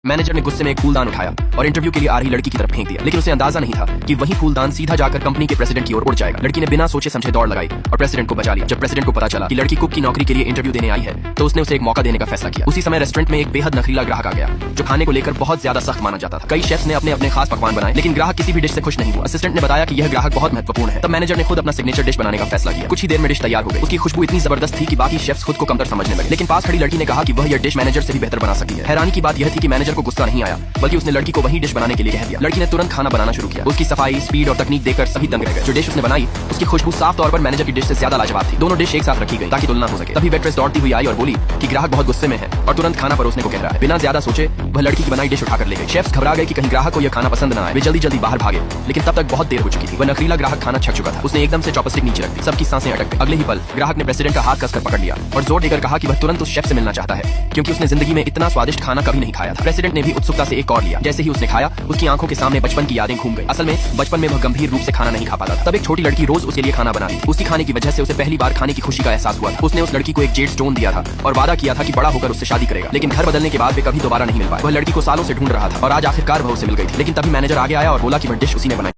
Manager ने गुस्से में एक फूलदान उठाया और इंटरव्यू के लिए आ रही लड़की की तरफ फेंक दिया, लेकिन उसे अंदाजा नहीं था कि वही फूलदान सीधा जाकर कंपनी के प्रेसिडेंट की ओर उड़ जाएगा। लड़की ने बिना सोचे समझे दौड़ लगाई और प्रेसिडेंट को बचा लिया। जब प्रेसिडेंट को पता चला कि लड़की कुक की नौकरी के लिए इंटरव्यू देने आई है, तो उसने उसे एक मौका देने का फैसला किया। उसी समय रेस्टोरेंट में एक बेहद नखरीला ग्राहक आ गया, जो खाने को लेकर बहुत ज्यादा सख्त माना जाता था। कई शेफ्स ने अपने अपने खास पकवान बनाए, लेकिन ग्राहक किसी भी डिश से खुश नहीं हुआ। असिस्टेंट ने बताया कि यह ग्राहक बहुत महत्वपूर्ण है। तब मैनेजर ने खुद अपना सिग्नेचर डिश बनाने का फैसला किया। कुछ ही देर में डिश तैयार हो गई। उसकी खुशबू इतनी जबरदस्त थी कि बाकी शेफ्स खुद को कमतर समझने लगे, लेकिन पास खड़ी लड़की ने कहा कि वह यह डिश मैनेजर से भी बेहतर बना सकती है। हैरानी की बात यह थी कि मैनेजर को गुस्सा नहीं आया, बल्कि उसने लड़की को वही डिश बनाने के लिए कह दिया। लड़की ने तुरंत खाना बनाना शुरू किया। उसकी सफाई, स्पीड और तकनीक देखकर सभी दंग रह गए। जो डिश उसने बनाई, उसकी खुशबू साफ तौर पर मैनेजर की डिश से ज्यादा लाजवाब थी। दोनों डिश एक साथ रखी गई ताकि तुलना हो सके। तभी वेट्रेस दौड़ती हुई आई और बोली कि ग्राहक बहुत गुस्से में है और तुरंत खाना परोसने को कह रहा है। बिना ज्यादा सोचे वह लड़की की बनाई डिश उठाकर ले गई। शेफ्स घबरा गए कि कहीं ग्राहक को यह खाना पसंद न आए। वे जल्दी जल्दी बाहर भागे, लेकिन तब तक बहुत देर हो चुकी थी। वह नखरीला ग्राहक खाना छक चुका था। उसने एकदम से चॉपस्टिक नीचे रख दी। सबकी सांसें अटक गई। अगले ही पल ग्राहक ने प्रेसिडेंट का हाथ कसकर पकड़ लिया और जोर देकर कहा कि वह तुरंत उस शेफ से मिलना चाहता है, क्योंकि उसने जिंदगी में इतना स्वादिष्ट खाना कभी नहीं खाया था। प्रेसिडेंट ने भी उत्सुकता से एक और लिया। जैसे ही उसने खाया, उसकी आंखों के सामने बचपन की यादें घूम गई। असल में बचपन में वह गंभीर रूप से खाना नहीं खा पाता था। तब एक छोटी लड़की रोज उसके लिए खाना बनाती थी। उसी खाने की वजह से उसे पहली बार खाने की खुशी का एहसास हुआ था। उसने उस लड़की को एक जेड स्टोन दिया था और वादा किया था कि बड़ा होकर उससे शादी करेगा, लेकिन घर बदलने के बाद वे कभी दोबारा नहीं मिल पाए। वह लड़की को सालों से ढूंढ रहा था और आज आखिरकार वह उसे मिल गई थी। लेकिन तभी मैनेजर आगे आया और बोला कि वह डिश उसी ने बनाई।